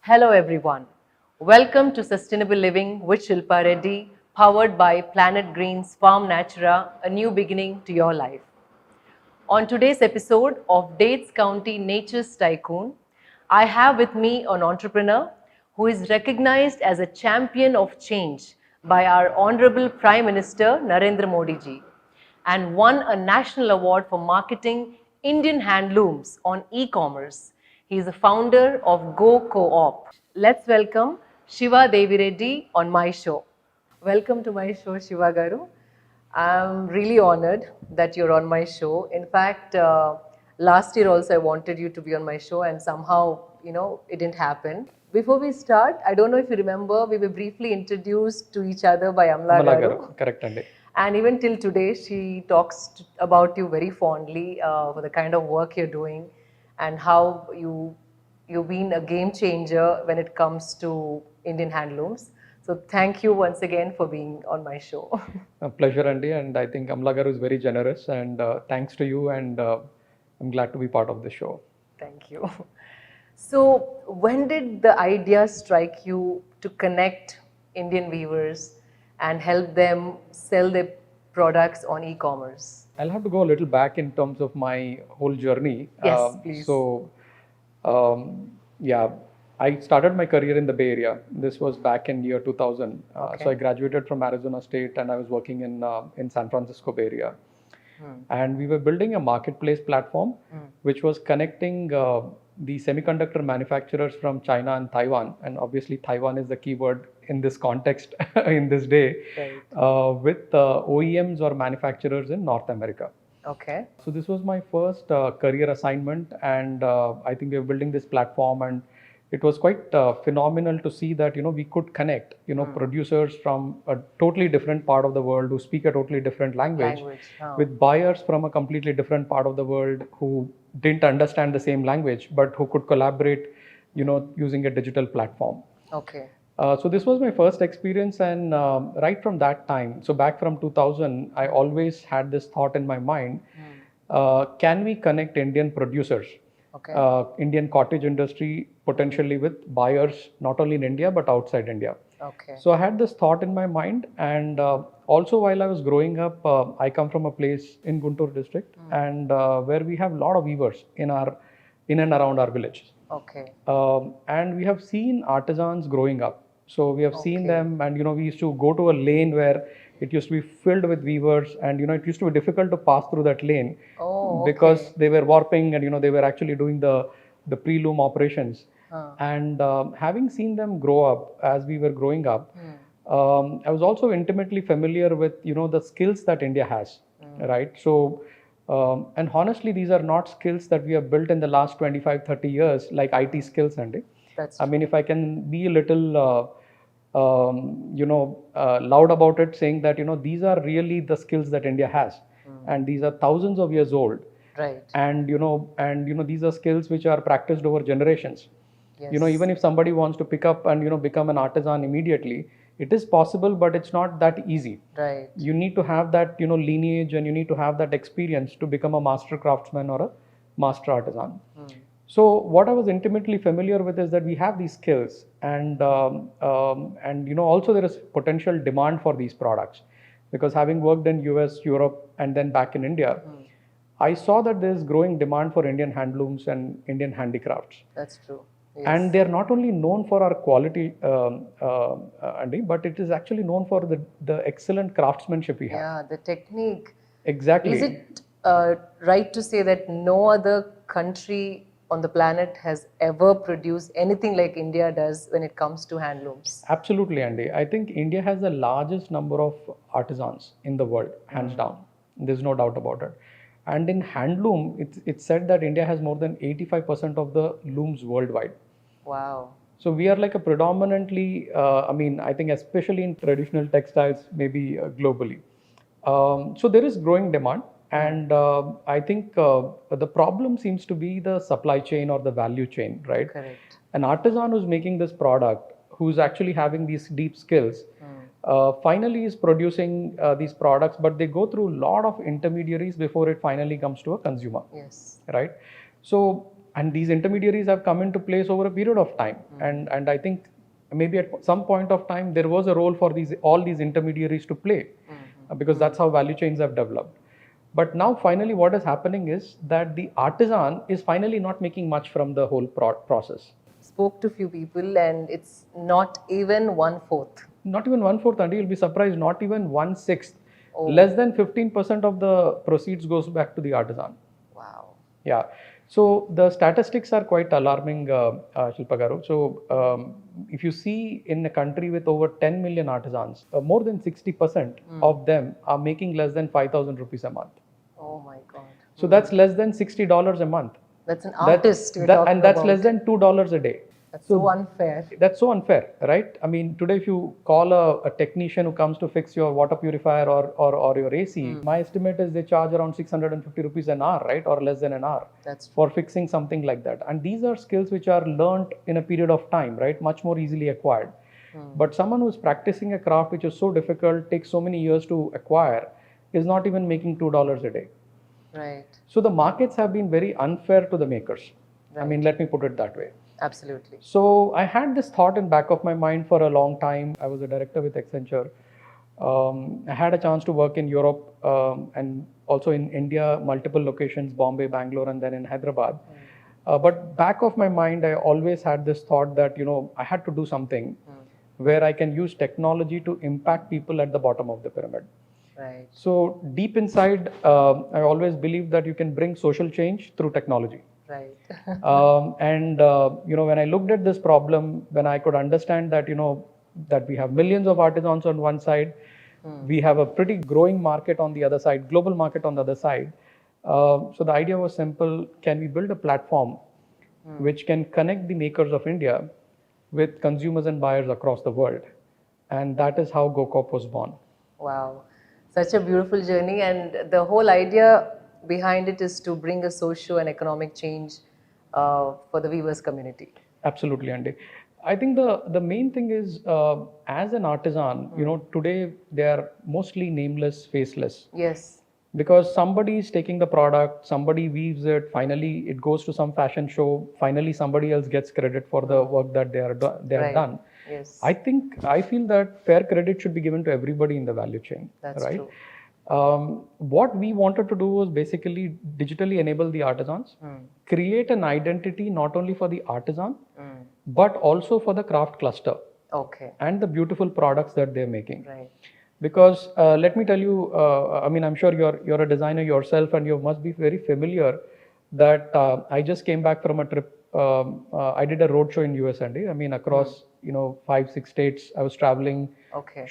Hello everyone. Welcome to Sustainable Living with Shilpa Reddy, powered by Planet Green's Farm Natura, a new beginning to your life. On today's episode of Datescounty Nature's Tycoon, I have with me an entrepreneur who is recognized as a champion of change by our Honorable Prime Minister Narendra Modi ji and won a national award for marketing Indian handlooms on e-commerce. He is the founder of GoCoop. Let's welcome Shiva Devireddy on my show. Welcome to my show, Shiva Garu. I'm really honored that you're on my show. In fact, last year also I wanted you to be on my show, and somehow, it didn't happen. Before we start, I don't know if you remember, we were briefly introduced to each other by Amla Garu. Correct, Andy. And even till today, she talks about you very fondly for the kind of work you're doing and how you've been a game changer when it comes to Indian handlooms. So thank you once again for being on my show. A pleasure, Andy, and I think Amla Garu is very generous, and thanks to you, and I'm glad to be part of the show. Thank you. So when did the idea strike you to connect Indian weavers and help them sell their products on e-commerce? I'll have to go a little back in terms of my whole journey. Yes, please. So, I started my career in the Bay Area. This was back in year 2000. Okay. So I graduated from Arizona State, and I was working in San Francisco Bay Area. And we were building a marketplace platform, which was connecting the semiconductor manufacturers from China and Taiwan, and obviously Taiwan is the keyword in this context in this day, Right. with OEMs or manufacturers in North America. Okay. So this was my first career assignment, and I think we were building this platform, and it was quite phenomenal to see that we could connect producers from a totally different part of the world who speak a totally different language. With buyers from a completely different part of the world who didn't understand the same language but who could collaborate using a digital platform. Okay. So this was my first experience, and right from that time, so back from 2000, I always had this thought in my mind, can we connect Indian producers, Okay. Indian cottage industry potentially with buyers not only in India but outside India. Okay. So I had this thought in my mind, and also while I was growing up, I come from a place in Guntur district, and where we have a lot of weavers in and around our village. Okay. And we have seen artisans growing up. So we have seen Okay. them, and we used to go to a lane where it used to be filled with weavers, and it used to be difficult to pass through that lane because they were warping, and they were actually doing the pre-loom operations. And having seen them grow up as we were growing up, I was also intimately familiar with the skills that India has, right? So and honestly, these are not skills that we have built in the last 25-30 years like IT skills, Andy. That's I mean, if I can be a little loud about it, saying that these are really the skills that India has, and these are thousands of years old. Right. And these are skills which are practiced over generations. Yes. Even if somebody wants to pick up and become an artisan immediately, it is possible, but it's not that easy. Right. You need to have that lineage, and you need to have that experience to become a master craftsman or a master artisan. So what I was intimately familiar with is that we have these skills, and also there is potential demand for these products, because having worked in US, Europe, and then back in India, I saw that there is growing demand for Indian handlooms and Indian handicrafts. That's true. Yes. And they are not only known for our quality, Andy, but it is actually known for the excellent craftsmanship we have. Yeah, the technique. Exactly. Is it right to say that no other country on the planet has ever produced anything like India does when it comes to handlooms? Absolutely, Andy. I think India has the largest number of artisans in the world, hands down. There's no doubt about it. And in handloom, it's said that India has more than 85% of the looms worldwide. Wow. So we are like a predominantly, I think especially in traditional textiles, maybe globally. So there is growing demand. And I think the problem seems to be the supply chain or the value chain, right? Correct. An artisan who's making this product, who's actually having these deep skills, finally is producing these products, but they go through a lot of intermediaries before it finally comes to a consumer. Yes. Right? So And these intermediaries have come into place over a period of time. And I think maybe at some point of time there was a role for all these intermediaries to play, because that's how value chains have developed. But now finally what is happening is that the artisan is finally not making much from the whole process. Spoke to few people and it's not even 1/4. Not even 1/4, and you'll be surprised, not even 1/6. Less than 15% of the proceeds goes back to the artisan. Wow. Yeah. So the statistics are quite alarming, Shilpa Garu. So if you see in a country with over 10 million artisans, more than 60% of them are making less than 5,000 rupees a month. Oh my God. So that's less than $60 a month. That's an artist you're talking and that's about. less than $2 a day. That's so unfair. That's so unfair, right? I mean, today if you call a technician who comes to fix your water purifier or your AC, my estimate is they charge around 650 rupees an hour, right? Or less than an hour. That's true. For fixing something like that. And these are skills which are learnt in a period of time, right? Much more easily acquired. But someone who's practicing a craft which is so difficult, takes so many years to acquire, is not even making $2 a day. Right. So the markets have been very unfair to the makers. Right. I mean, let me put it that way. Absolutely. So I had this thought in back of my mind for a long time. I was a director with Accenture. I had a chance to work in Europe and also in India, multiple locations, Bombay, Bangalore, and then in Hyderabad. But back of my mind, I always had this thought that, I had to do something where I can use technology to impact people at the bottom of the pyramid. Right. So deep inside, I always believed that you can bring social change through technology. Right. When I looked at this problem, when I could understand that, that we have millions of artisans on one side, we have a pretty growing market on the other side, global market on the other side. So the idea was simple. Can we build a platform which can connect the makers of India with consumers and buyers across the world? And that is how GoCoop was born. Wow. Such a beautiful journey, and the whole idea behind it is to bring a socio and economic change for the weavers community. Absolutely, Andy. I think the main thing is, as an artisan, today they are mostly nameless, faceless. Yes. Because somebody is taking the product, somebody weaves it, finally it goes to some fashion show, finally somebody else gets credit for the work that they have done. Yes. I feel that fair credit should be given to everybody in the value chain. That's right? True. What we wanted to do was basically digitally enable the artisans, create an identity not only for the artisan, but also for the craft cluster. Okay. And the beautiful products that they're making. Right. Because let me tell you, I'm sure you're a designer yourself, and you must be very familiar that I just came back from a trip. I did a road show in US, Andy. Across 5-6 states. I was traveling,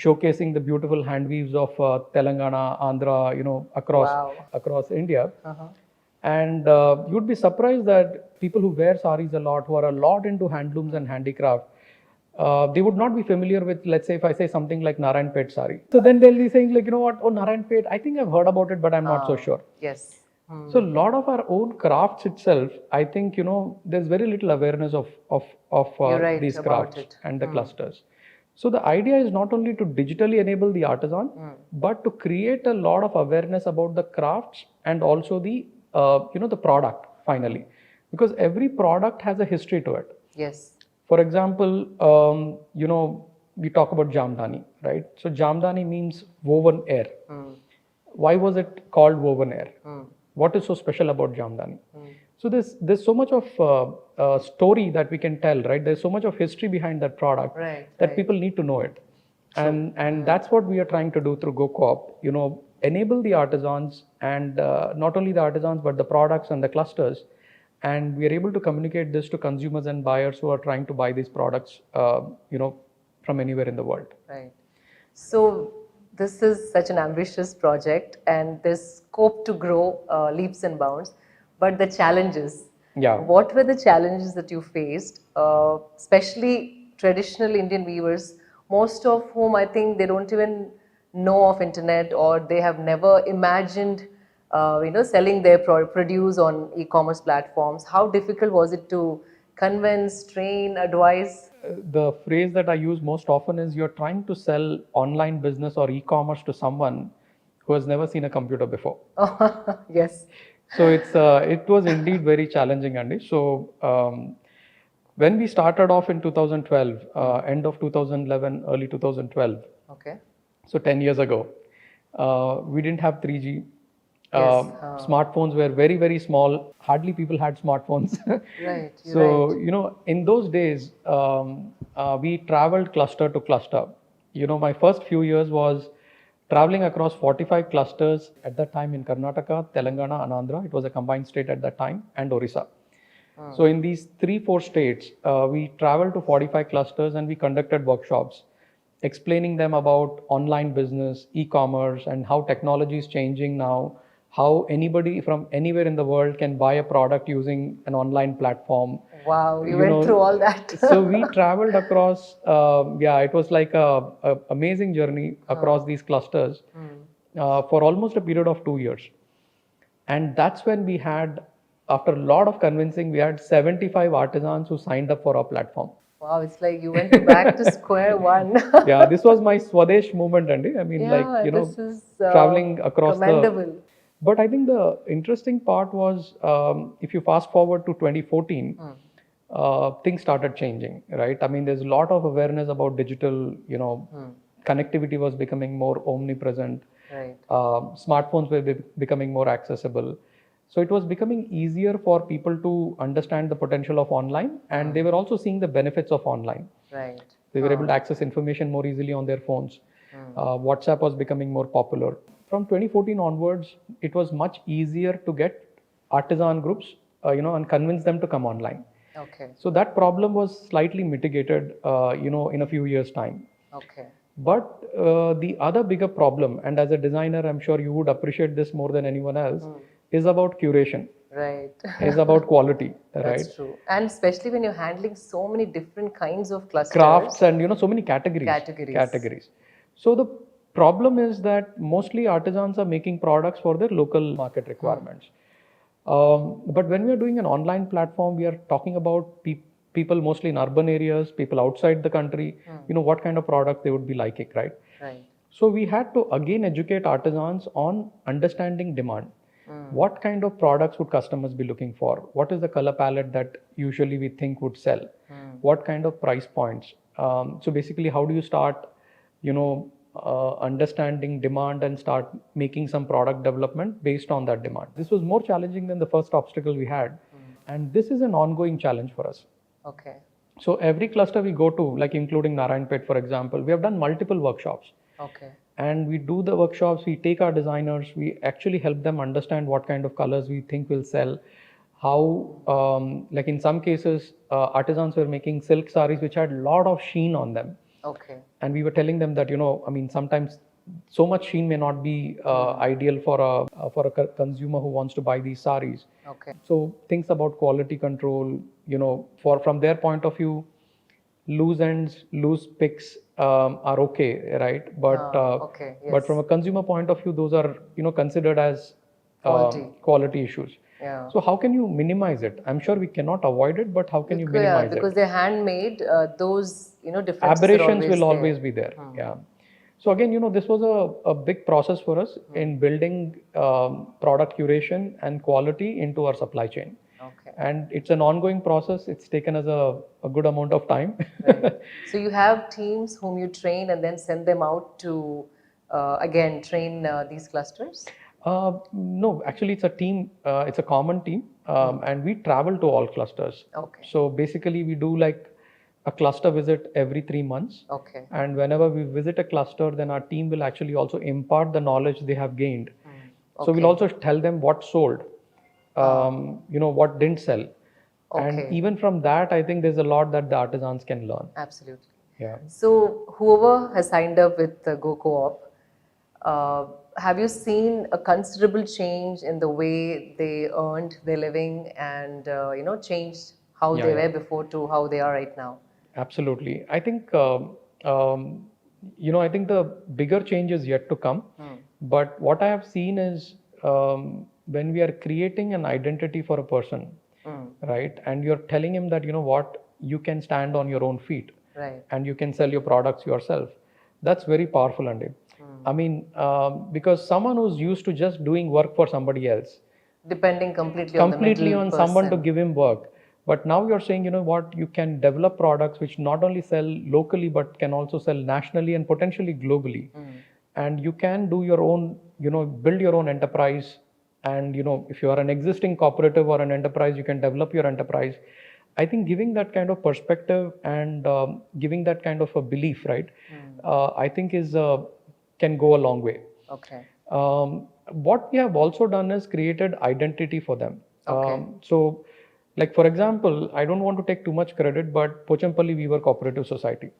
showcasing the beautiful hand weaves of Telangana, Andhra, across India. And you'd be surprised that people who wear saris a lot, who are a lot into handlooms and handicraft, they would not be familiar with, let's say, if I say something like Narayanpet sari. So then they'll be saying, like, oh, Narayanpet, I think I've heard about it, but I'm not so sure. Yes. So a lot of our own crafts itself, I think, there's very little awareness of these crafts and the clusters. So the idea is not only to digitally enable the artisan, but to create a lot of awareness about the crafts and also the, the product finally, because every product has a history to it. Yes. For example, we talk about Jamdani, right? So Jamdani means woven air. Why was it called woven air? What is so special about Jamdani? So there's so much of story that we can tell, right? There's so much of history behind that product that people need to know it. And that's what we are trying to do through GoCoop, enable the artisans, and not only the artisans, but the products and the clusters. And we are able to communicate this to consumers and buyers who are trying to buy these products, from anywhere in the world. Right. So this is such an ambitious project, and there's scope to grow leaps and bounds. But the challenges. Yeah. What were the challenges that you faced, especially traditional Indian weavers, most of whom I think they don't even know of internet, or they have never imagined selling their produce on e-commerce platforms. How difficult was it to convince, train, advise? The phrase that I use most often is, you're trying to sell online business or e-commerce to someone who has never seen a computer before. Yes. So it was indeed very challenging, Andy. So when we started off in 2012, end of 2011, early 2012. Okay. So 10 years ago, we didn't have 3G. Yes. Smartphones were very, very small. Hardly people had smartphones. Right. So, in those days, we traveled cluster to cluster. My first few years was traveling across 45 clusters at that time in Karnataka, Telangana, and Andhra. It was a combined state at that time, and Orissa. So in these 3-4 states, we traveled to 45 clusters and we conducted workshops explaining them about online business, e-commerce, and how technology is changing now, how anybody from anywhere in the world can buy a product using an online platform. Wow, you went through all that. So we traveled across, it was like a amazing journey across these clusters for almost a period of 2 years. And that's when we had, after a lot of convincing, we had 75 artisans who signed up for our platform. Wow, it's like you went back to square one. Yeah, this was my Swadesh movement, Andy. I mean, this is traveling across commendable. But I think the interesting part was, if you fast forward to 2014, things started changing, right? I mean, there's a lot of awareness about digital, connectivity was becoming more omnipresent. Right. Smartphones were becoming more accessible. So it was becoming easier for people to understand the potential of online, and they were also seeing the benefits of online. Right. They were able to access information more easily on their phones. WhatsApp was becoming more popular. From 2014 onwards, it was much easier to get artisan groups, and convince them to come online. Okay. So that problem was slightly mitigated, in a few years' time. Okay. But the other bigger problem, and as a designer, I'm sure you would appreciate this more than anyone else, is about curation. Right. Is about quality. That's true. And especially when you're handling so many different kinds of clusters. Crafts and so many categories. Categories. So the problem is that mostly artisans are making products for their local market requirements. But when we are doing an online platform, we are talking about people mostly in urban areas, people outside the country, what kind of product they would be liking, right? Right. So we had to again educate artisans on understanding demand. What kind of products would customers be looking for? What is the color palette that usually we think would sell? What kind of price points? So basically, how do you start, understanding demand and start making some product development based on that demand? This was more challenging than the first obstacle we had. And this is an ongoing challenge for us. Okay. So every cluster we go to, like including Narayanpet, for example, we have done multiple workshops. Okay. And we do the workshops, we take our designers, we actually help them understand what kind of colors we think will sell, how, like in some cases, artisans were making silk saris which had a lot of sheen on them. Okay. And we were telling them that, sometimes so much sheen may not be ideal for a consumer who wants to buy these saris. Okay. So things about quality control, from their point of view, loose ends, loose picks are okay, right? But but from a consumer point of view, those are considered as quality issues. Yeah. So how can you minimize it? I'm sure we cannot avoid it, but how can you minimize it? Because they're handmade, those differences aberrations will always be there. Yeah. So again, this was a big process for us in building product curation and quality into our supply chain. Okay. And it's an ongoing process. It's taken us a good amount of time. Right. So you have teams whom you train and then send them out to, again, train these clusters? No, actually it's a team, it's a common team, and we travel to all clusters. Okay. So basically we do like a cluster visit every 3 months. Okay. And whenever we visit a cluster, then our team will actually also impart the knowledge they have gained. So we'll also tell them what sold, what didn't sell. Okay. And even from that, I think there's a lot that the artisans can learn. Absolutely. Yeah. So whoever has signed up with GoCoop, have you seen a considerable change in the way they earned their living and, changed how they were before to how they are right now? Absolutely. I think, I think the bigger change is yet to come. But what I have seen is when we are creating an identity for a person, right, and you're telling him that, you can stand on your own feet, right, and you can sell your products yourself. That's very powerful, Andy. I mean, because someone who's used to just doing work for somebody else, Depending completely completely on on the middle someone to person. give him work. But now you're saying, you know what, you can develop products which not only sell locally but can also sell nationally and potentially globally. And you can do your own, you know, build your own enterprise. And, you know, if you are an existing cooperative or an enterprise, you can develop your enterprise. I think giving that kind of perspective and giving that kind of a belief, right, I think is can go a long way. Okay. What we have also done is created identity for them. Okay. So, like for example, I don't want to take too much credit, but Pochampalli Weaver Cooperative Society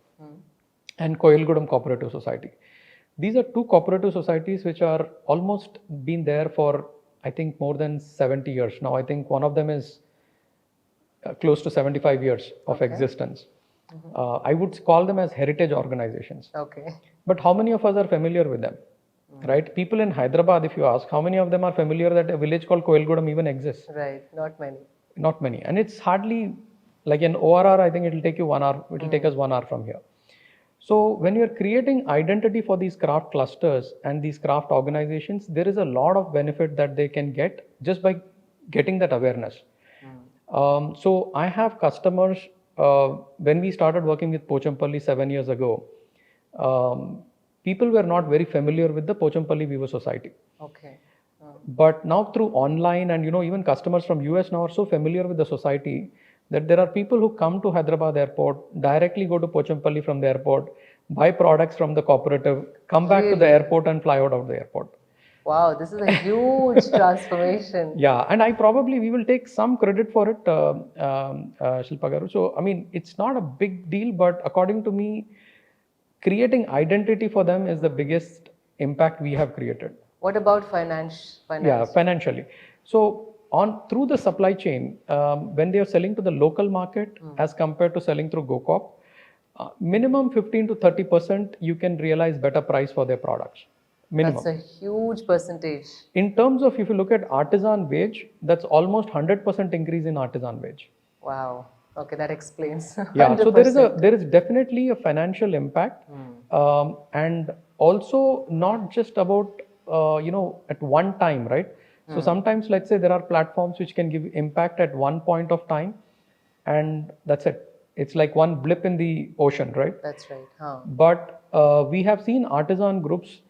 and Koilgudam Cooperative Society. These are two cooperative societies which are almost been there for, I think, more than 70 years now. I think one of them is close to 75 years of existence. I would call them as heritage organizations. Okay. But how many of us are familiar with them? Right? People in Hyderabad, if you ask, how many of them are familiar that a village called Koilgudam even exists? Right. Not many. Not many. And it's hardly like an ORR, I think it will take you 1 hour, it will take us 1 hour from here. So when you're creating identity for these craft clusters and these craft organizations, there is a lot of benefit that they can get just by getting that awareness. So I have customers, when we started working with Pochampalli 7 years ago, people were not very familiar with the Pochampalli Weaver Society. Okay. But now through online and, you know, even customers from US now are so familiar with the society that there are people who come to Hyderabad airport, directly go to Pochampalli from the airport, buy products from the cooperative, come back to the airport and fly out of the airport. Wow, this is a huge transformation. Yeah, and we will take some credit for it, Shilpa Garu. So, I mean, it's not a big deal, but according to me, creating identity for them is the biggest impact we have created. What about finance? Yeah, financially. So through the supply chain, when they are selling to the local market as compared to selling through GoCoop, minimum 15 to 30% you can realize better price for their products. Minimum. That's a huge percentage. In terms of, if you look at artisan wage, that's almost 100% increase in artisan wage. Wow. Okay, that explains. Yeah, so there is definitely a financial impact, and also not just about you know, at one time, right? So sometimes, let's say there are platforms which can give impact at one point of time, and that's it. It's like one blip in the ocean, right? That's right. Huh. But we have seen artisan groups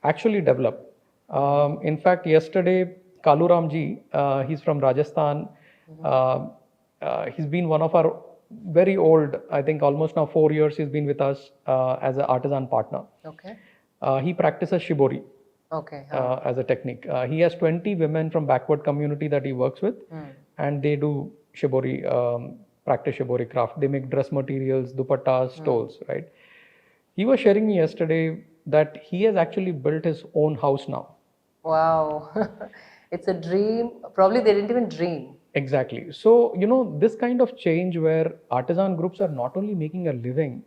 actually develop. In fact, yesterday, Kaluramji, he's from Rajasthan. He's been one of our very old, I think almost now 4 years he's been with us as an artisan partner. Okay. He practices shibori. Okay. As a technique. He has 20 women from backward community that he works with, and they do shibori, practice shibori craft. They make dress materials, dupattas, stoles, right? He was sharing me yesterday that he has actually built his own house now. Wow. It's a dream. Probably they didn't even dream. Exactly. So, you know, this kind of change where artisan groups are not only making a living,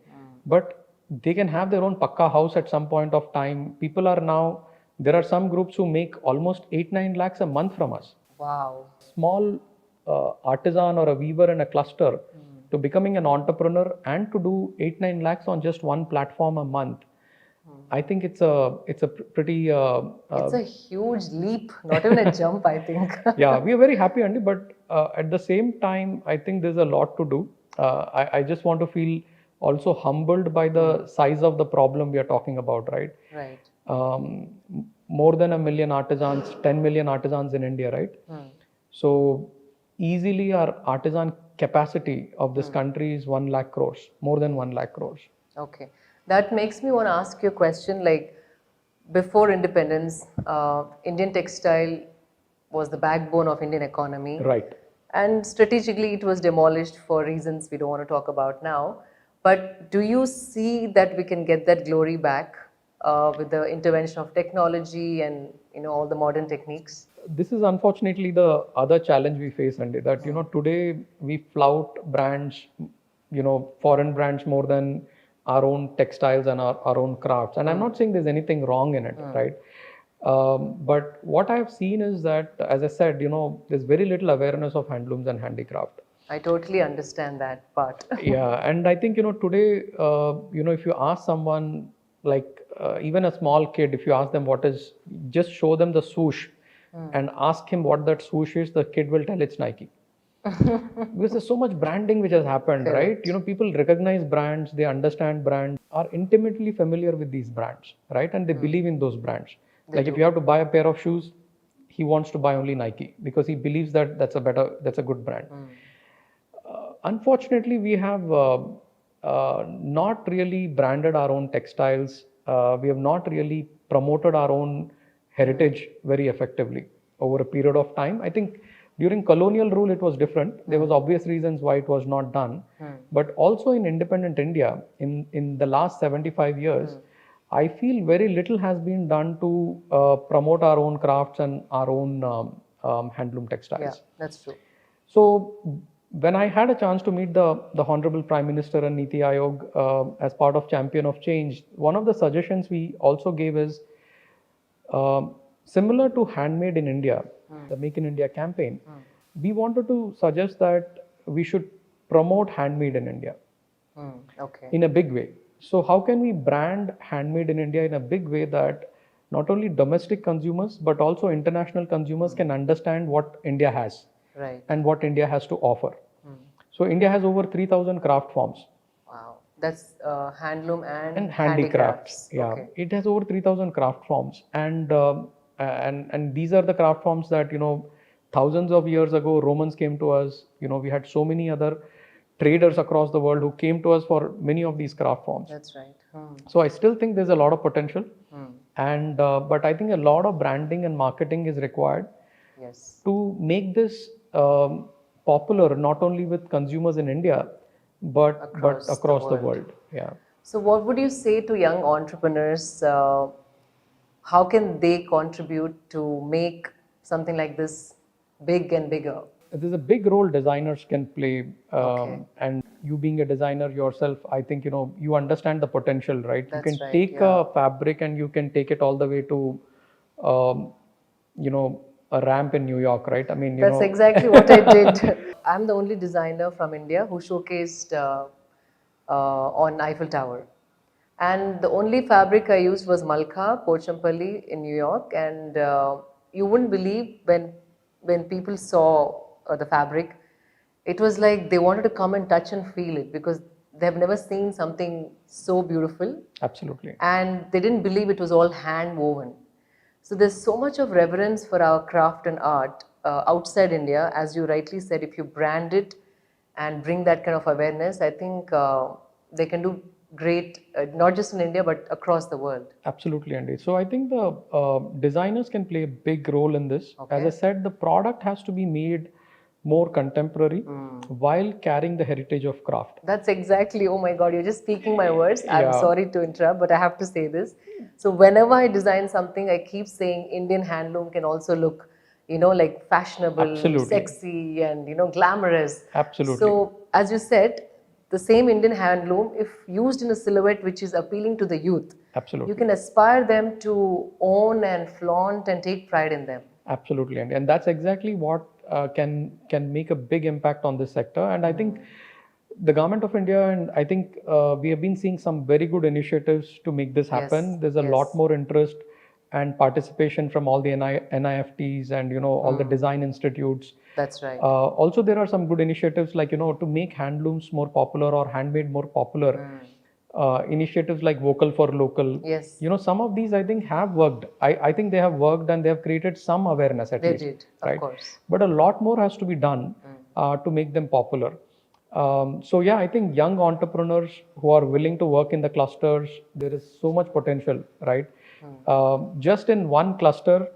but they can have their own pakka house at some point of time. People are now, there are some groups who make almost 8-9 lakhs a month from us. Wow. Small artisan or a weaver in a cluster to becoming an entrepreneur and to do 8-9 lakhs on just one platform a month. I think it's a pretty it's a huge leap, not even a jump, I think. Yeah, we are very happy, Andy, but at the same time, I think there's a lot to do. I just want to feel also humbled by the size of the problem we are talking about, right? Right. More than 1 million artisans, 10 million artisans in India, right? So easily our artisan capacity of this country is 1 lakh crores, more than 1 lakh crores. Okay. That makes me want to ask you a question, like before independence, Indian textile was the backbone of Indian economy. Right. And strategically it was demolished for reasons we don't want to talk about now. But do you see that we can get that glory back with the intervention of technology and, you know, all the modern techniques? This is unfortunately the other challenge we face, Andy, that, you know, today we flout brands, you know, foreign brands more than our own textiles and our own crafts. And I'm not saying there's anything wrong in it, right? But what I've seen is that, as I said, you know, there's very little awareness of handlooms and handicraft. I totally understand that part. Yeah, and I think, you know, today, you know, if you ask someone, like even a small kid, if you ask them what is, just show them the swoosh, and ask him what that swoosh is, the kid will tell it's Nike. Because there's so much branding which has happened, right? You know, people recognize brands, they understand brands, are intimately familiar with these brands, right? And they believe in those brands. Like if you have to buy a pair of shoes, he wants to buy only Nike because he believes that that's a good brand. Unfortunately, we have not really branded our own textiles. We have not really promoted our own heritage very effectively over a period of time. I think during colonial rule, it was different. There was obvious reasons why it was not done. But also in independent India, in the last 75 years, I feel very little has been done to promote our own crafts and our own handloom textiles. Yeah, that's true. So when I had a chance to meet the Honorable Prime Minister and Niti Aayog as part of Champion of Change, one of the suggestions we also gave is similar to Handmade in India, the Make in India campaign. We wanted to suggest that we should promote handmade in India in a big way. So how can we brand handmade in India in a big way that not only domestic consumers but also international consumers can understand what India has and what India has to offer. So India has over 3,000 craft forms. Wow, that's handloom and handicrafts. Yeah, it has over 3,000 craft forms, and these are the craft forms that, you know, thousands of years ago Romans came to us. You know, we had so many other traders across the world who came to us for many of these craft forms. That's right. So I still think there's a lot of potential, and but I think a lot of branding and marketing is required to make this popular not only with consumers in India but across the world. Yeah. So what would you say to young entrepreneurs? How can they contribute to make something like this big and bigger? There's a big role designers can play, and you being a designer yourself, I think, you know, you understand the potential, right? You can take a fabric and you can take it all the way to, you know, a ramp in New York, right? I mean, that's exactly what I did. I'm the only designer from India who showcased on Eiffel Tower. And the only fabric I used was Malka, Pochampalli in New York. And you wouldn't believe when people saw the fabric, it was like they wanted to come and touch and feel it because they've never seen something so beautiful. Absolutely. And they didn't believe it was all hand woven. So there's so much of reverence for our craft and art outside India. As you rightly said, if you brand it and bring that kind of awareness, I think they can do great, not just in India, but across the world. Absolutely, Andy. So I think the designers can play a big role in this. As I said, the product has to be made more contemporary while carrying the heritage of craft. That's exactly, oh my God, you're just speaking my words. I'm sorry to interrupt, but I have to say this. So whenever I design something, I keep saying Indian handloom can also look, you know, like fashionable, sexy and, you know, glamorous. Absolutely. So as you said, the same Indian handloom, if used in a silhouette which is appealing to the youth, you can aspire them to own and flaunt and take pride in them. Absolutely, and that's exactly what can make a big impact on this sector. And I think the government of India, and I think we have been seeing some very good initiatives to make this happen. There's a lot more interest and participation from all the NIFTs and, you know, all the design institutes. That's right. Also, there are some good initiatives like, you know, to make handlooms more popular or handmade more popular. Initiatives like Vocal for Local. Yes. You know, some of these I think have worked. I think they have worked and they have created some awareness at least. They did, right? Of course. But a lot more has to be done to make them popular. So yeah, I think young entrepreneurs who are willing to work in the clusters, there is so much potential, right? Just in one cluster,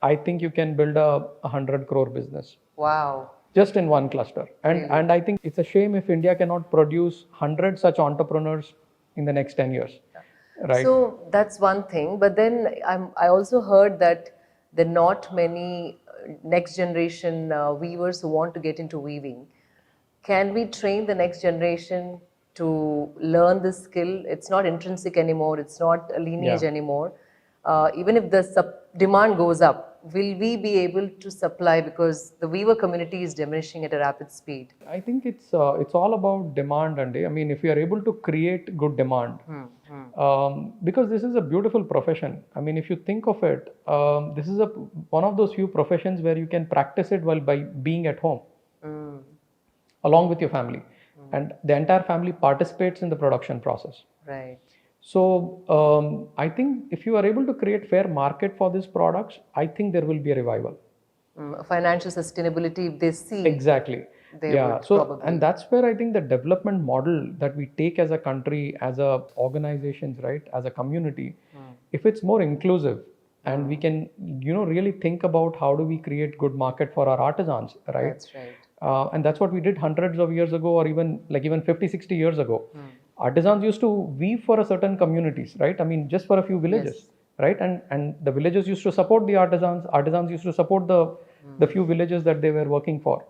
I think you can build a 100 crore business. Wow. Just in one cluster. And I think it's a shame if India cannot produce 100 such entrepreneurs in the next 10 years. Right. So that's one thing. But then I also heard that there are not many next generation weavers who want to get into weaving. Can we train the next generation to learn this skill? It's not intrinsic anymore. It's not a lineage anymore. Even if the demand goes up, will we be able to supply, because the weaver community is diminishing at a rapid speed? I think it's all about demand, and I mean, if you are able to create good demand, because this is a beautiful profession. I mean, if you think of it, this is one of those few professions where you can practice it while by being at home, along with your family, and the entire family participates in the production process. Right. So I think if you are able to create fair market for these products, I think there will be a revival. Financial sustainability, if they see. Exactly. They would So probably. and that's where I think the development model that we take as a country, as a organizations, right, as a community, if it's more inclusive and we can, really think about how do we create good market for our artisans, right? That's right. And that's what we did hundreds of years ago, or even 50, 60 years ago. Artisans used to weave for a certain communities, right? I mean, just for a few villages, right? And the villages used to support the artisans used to support the few villages that they were working for,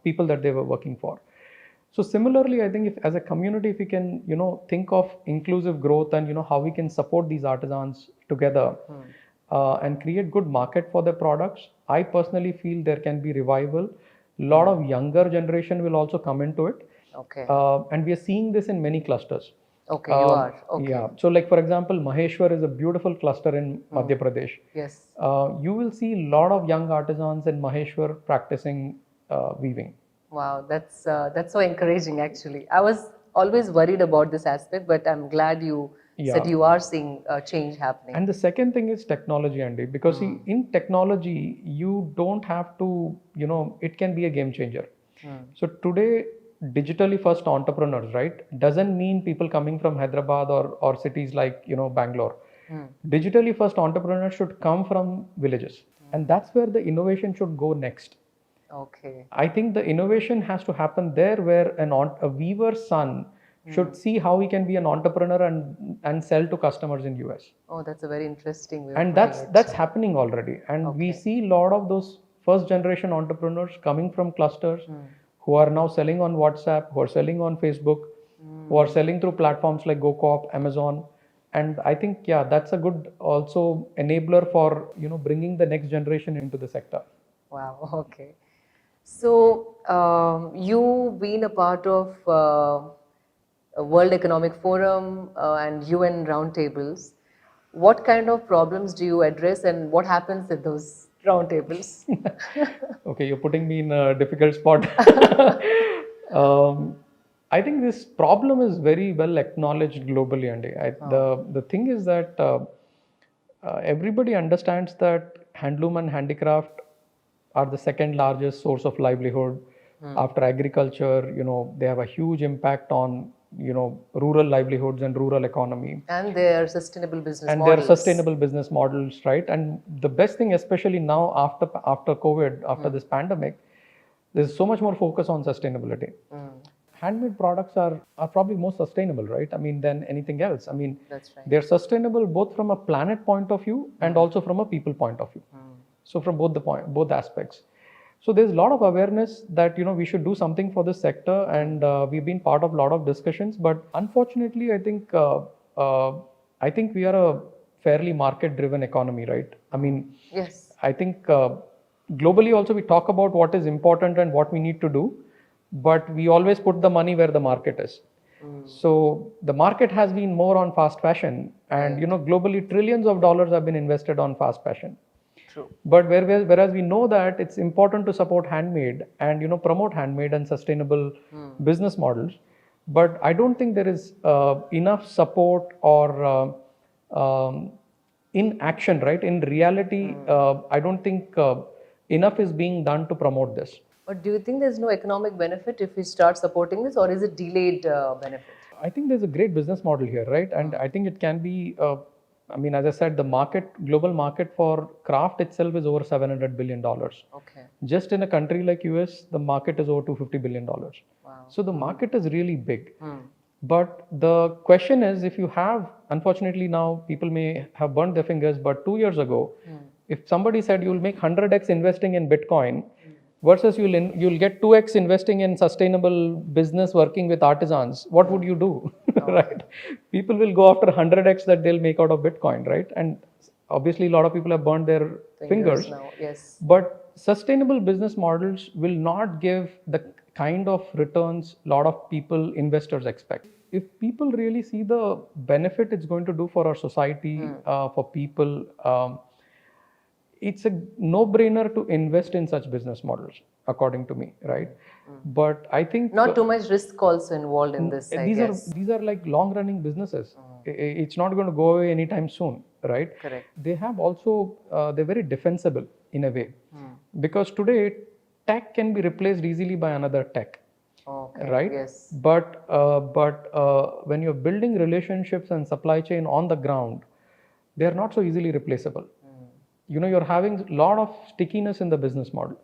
people that they were working for. So similarly, I think if as a community, if we can, think of inclusive growth and, how we can support these artisans together and create good market for their products, I personally feel there can be revival. A lot of younger generation will also come into it. Okay. And we are seeing this in many clusters. Okay, you are. Okay. Yeah. So like, for example, Maheshwar is a beautiful cluster in Madhya Pradesh. Yes. You will see a lot of young artisans in Maheshwar practicing weaving. Wow, that's so encouraging actually. I was always worried about this aspect, but I'm glad you said you are seeing a change happening. And the second thing is technology, Andy, because see, in technology, you don't have to, it can be a game changer. So today, digitally first entrepreneurs, right, doesn't mean people coming from Hyderabad or cities like, Bangalore. Digitally first entrepreneurs should come from villages. And that's where the innovation should go next. Okay. I think the innovation has to happen there, where a weaver's son should see how he can be an entrepreneur and sell to customers in US. Oh, that's a very interesting way. And that's happening already. And we see a lot of those first generation entrepreneurs coming from clusters who are now selling on WhatsApp, who are selling on Facebook, who are selling through platforms like GoCoop, Amazon. And I think, that's a good also enabler for, bringing the next generation into the sector. Wow, okay. So, you've been a part of World Economic Forum and UN roundtables. What kind of problems do you address, and what happens at those roundtables? Okay, you're putting me in a difficult spot. I think this problem is very well acknowledged globally, Andy. The thing is that everybody understands that handloom and handicraft are the second largest source of livelihood after agriculture. They have a huge impact on, rural livelihoods and rural economy. And their sustainable business models. And their sustainable business models, right? And the best thing, especially now after COVID, after this pandemic, there's so much more focus on sustainability. Handmade products are probably more sustainable, right? I mean, than anything else. I mean, that's right. They're sustainable both from a planet point of view and also from a people point of view. So from both aspects. So there's a lot of awareness that, we should do something for this sector, and we've been part of a lot of discussions. But unfortunately, I think we are a fairly market-driven economy, right? I mean, yes. I think globally also we talk about what is important and what we need to do, but we always put the money where the market is. So the market has been more on fast fashion, and globally trillions of dollars have been invested on fast fashion. True. But whereas we know that it's important to support handmade and promote handmade and sustainable business models, but I don't think there is enough support or in action, right? In reality, I don't think enough is being done to promote this. But do you think there's no economic benefit if we start supporting this, or is it delayed benefit? I think there's a great business model here, right? And I think it can be, as I said, the global market for craft itself is over $700 billion. Okay. Just in a country like US, the market is over $250 billion. Wow. So the market is really big. But the question is, if you have, unfortunately now people may have burned their fingers, but 2 years ago, if somebody said you'll make 100x investing in Bitcoin, versus you'll get 2x investing in sustainable business working with artisans, what would you do? Right? People will go after 100x that they'll make out of Bitcoin, right? And obviously a lot of people have burned their fingers now, yes. but sustainable business models will not give the kind of returns a lot of people, investors expect. If people really see the benefit it's going to do for our society, for people, it's a no-brainer to invest in such business models, according to me, right? But I think not too much risk also involved in this, I guess. these are like long-running businesses. It's not going to go away anytime soon, right? Correct. They have also they're very defensible in a way, because today tech can be replaced easily by another tech. Okay. Right? Yes. But when you're building relationships and supply chain on the ground, they are not so easily replaceable. You know, you're having a lot of stickiness in the business model.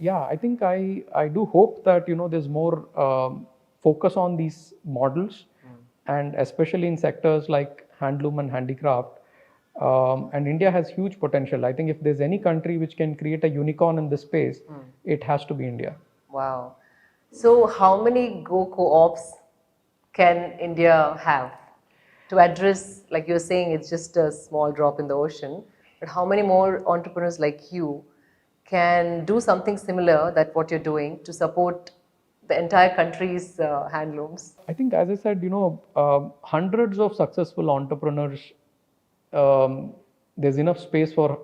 Yeah, I think I do hope that, you know, there's more focus on these models, and especially in sectors like handloom and handicraft. And India has huge potential. I think if there's any country which can create a unicorn in this space, it has to be India. Wow. So how many GoCoops can India have to address, like you're saying, it's just a small drop in the ocean, but how many more entrepreneurs like you can do something similar that what you're doing to support the entire country's handlooms? I think, as I said, you know, hundreds of successful entrepreneurs, there's enough space for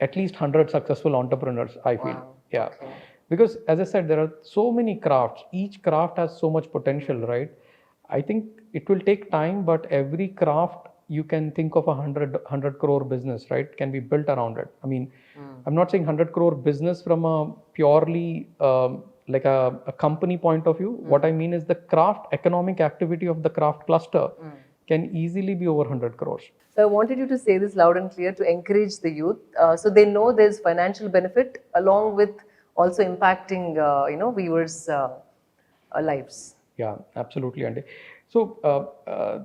at least 100 successful entrepreneurs, I feel. Wow. Yeah. Okay. Because, as I said, there are so many crafts. Each craft has so much potential, right? I think it will take time, but every craft you can think of 100 crore business, right? Can be built around it. I mean, I'm not saying 100 crore business from a purely like a company point of view. What I mean is the craft economic activity of the craft cluster can easily be over 100 crores. So I wanted you to say this loud and clear to encourage the youth, so they know there's financial benefit along with also impacting, viewers' lives. Yeah, absolutely, Andy. So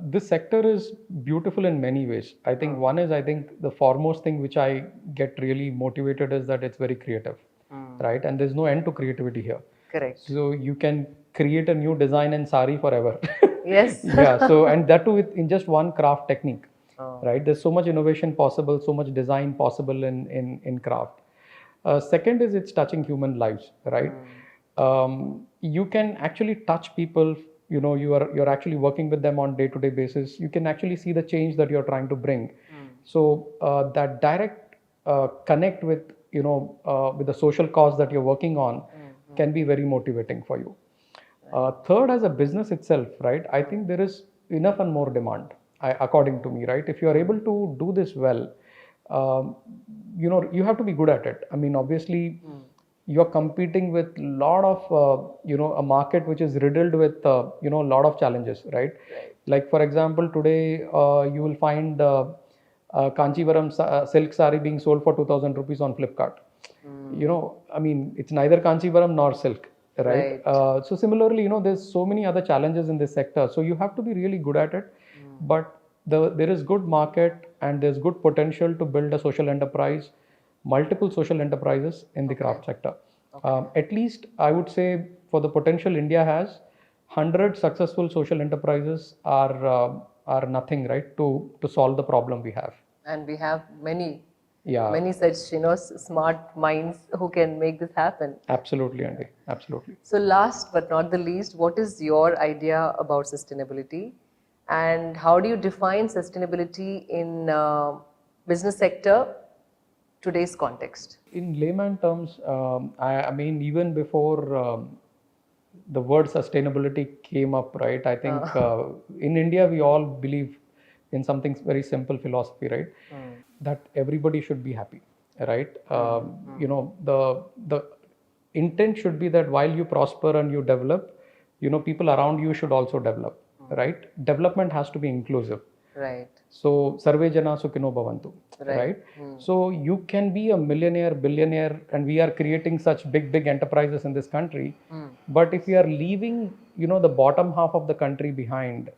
this sector is beautiful in many ways. I think one is, I think the foremost thing which I get really motivated is that it's very creative, right? And there's no end to creativity here. Correct. So you can create a new design in sari forever. Yes. Yeah. So, and that too in just one craft technique, right? There's so much innovation possible, so much design possible in craft. Second is it's touching human lives, right? You can actually touch people. You know, you're actually working with them on day-to-day basis. You can actually see the change that you're trying to bring. So that direct connect with, with the social cause that you're working on can be very motivating for you. Third, as a business itself, right? I think there is enough and more demand, according to me, right? If you are able to do this well, you have to be good at it. I mean, obviously, you're competing with a lot of, a market which is riddled with, a lot of challenges, right? Like, for example, today you will find Kanchivaram silk sari being sold for 2,000 rupees on Flipkart. I mean, it's neither Kanchivaram nor silk, right? So similarly, there's so many other challenges in this sector. So you have to be really good at it. But there is good market and there's good potential to build a social enterprise, multiple social enterprises in the craft sector. At least I would say for the potential India has, 100 successful social enterprises are nothing, right, to solve the problem we have. And we have many such, smart minds who can make this happen. Absolutely, Andy. Absolutely. So last but not the least, what is your idea about sustainability? And how do you define sustainability in business sector today's context? In layman terms, I mean, even before the word sustainability came up, right? I think in India, we all believe in something very simple philosophy, right? That everybody should be happy, right? The intent should be that while you prosper and you develop, people around you should also develop, right? Development has to be inclusive. Right. So, sarve jana sukhino bhavantu, right? So, you can be a millionaire, billionaire, and we are creating such big enterprises in this country. But if we are leaving, the bottom half of the country behind,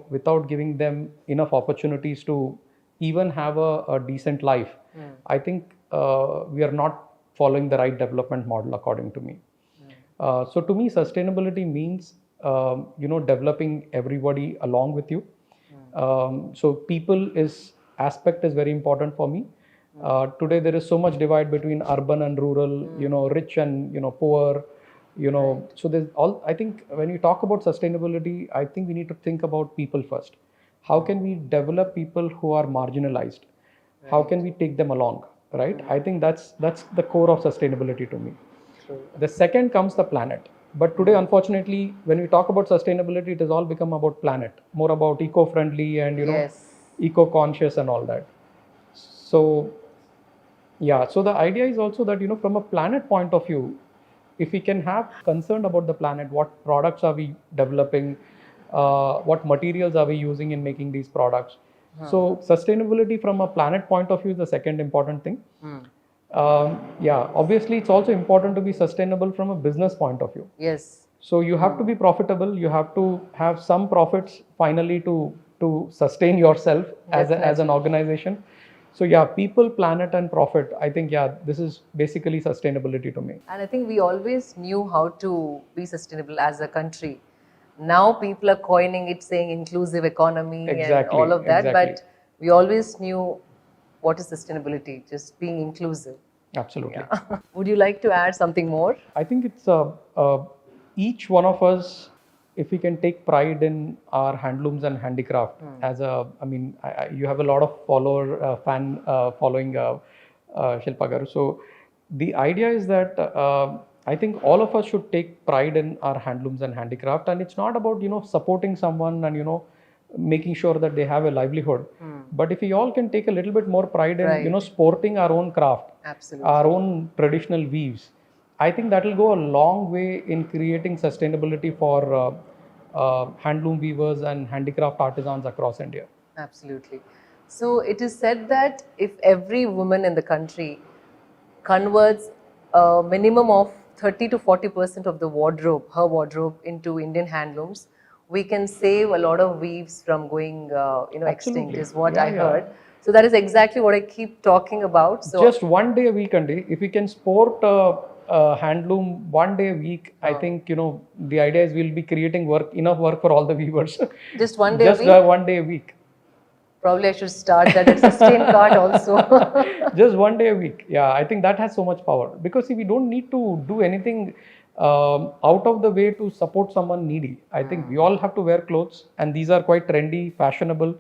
without giving them enough opportunities to even have a decent life, I think we are not following the right development model, according to me. So, to me, sustainability means, developing everybody along with you. So people is aspect is very important for me. Today there is so much divide between urban and rural, rich and poor, So there's all. I think when you talk about sustainability, I think we need to think about people first. How can we develop people who are marginalized? How can we take them along? Right? I think that's the core of sustainability to me. The second comes the planet. But today, unfortunately, when we talk about sustainability, it has all become about planet, more about eco-friendly and eco-conscious and all that. So yeah, so the idea is also that from a planet point of view, if we can have concern about the planet, what products are we developing, what materials are we using in making these products. So sustainability from a planet point of view is the second important thing. Yeah, obviously it's also important to be sustainable from a business point of view. Yes. So you have to be profitable. You have to have some profits finally to sustain yourself as an organization. So yeah, people, planet, and profit. I think this is basically sustainability to me. And I think we always knew how to be sustainable as a country. Now people are coining it, saying inclusive economy and all of that. But we always knew what is sustainability, just being inclusive. Absolutely. Yeah. Would you like to add something more? I think it's each one of us, if we can take pride in our handlooms and handicraft. You have a lot of fan following Shilpa Garu. So the idea is that I think all of us should take pride in our handlooms and handicraft, and it's not about supporting someone and making sure that they have a livelihood. But if we all can take a little bit more pride in sporting our own craft, our own traditional weaves, I think that will go a long way in creating sustainability for handloom weavers and handicraft artisans across India. Absolutely. So it is said that if every woman in the country converts a minimum of 30 to 40% of the her wardrobe into Indian handlooms, we can save a lot of weaves from going extinct, is what I heard. So that is exactly what I keep talking about. So just one day a week, Andy, if we can sport handloom one day a week, I think the idea is we'll be creating enough work for all the weavers. Just one day a week? Just one day a week. Probably I should start that at Sustain Cart also. Just one day a week. Yeah, I think that has so much power. Because see, we don't need to do anything out of the way to support someone needy. I think we all have to wear clothes, and these are quite trendy, fashionable.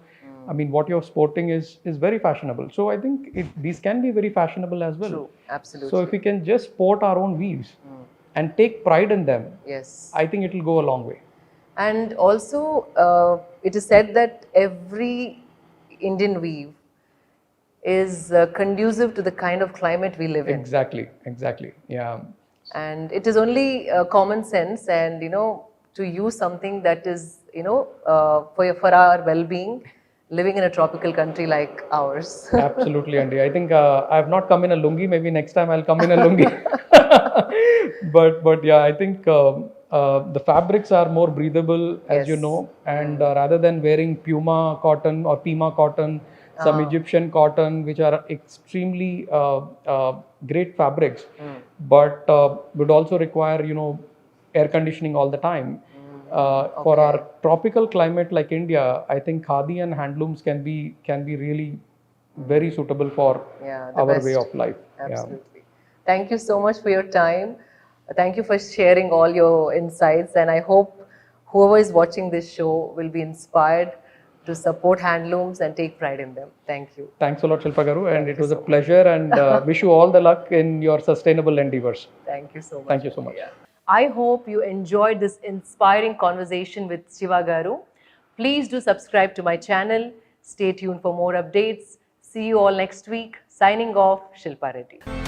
I mean, what you're sporting is very fashionable. So I think these can be very fashionable as well. True, absolutely. So if we can just sport our own weaves and take pride in them, yes, I think it will go a long way. And also, it is said that every Indian weave is conducive to the kind of climate we live in. Exactly, yeah. And it is only common sense and, to use something that is, for our well-being, living in a tropical country like ours. Absolutely, Andy. I think I have not come in a lungi. Maybe next time I'll come in a lungi. but yeah, I think the fabrics are more breathable, as you know, and rather than wearing Puma cotton or Pima cotton, some Egyptian cotton, which are extremely great fabrics, but would also require air conditioning all the time. For our tropical climate like India, I think khadi and handlooms can be really very suitable for our way of life. Absolutely. Yeah. Thank you so much for your time. Thank you for sharing all your insights, and I hope whoever is watching this show will be inspired to support handlooms and take pride in them. Thank you. Thanks a lot, Shilpa Garu, and it was a pleasure, and wish you all the luck in your sustainable endeavors. Thank you so much. Thank you so much. Yeah. I hope you enjoyed this inspiring conversation with Shiva Garu. Please do subscribe to my channel. Stay tuned for more updates. See you all next week. Signing off, Shilpa Reddy.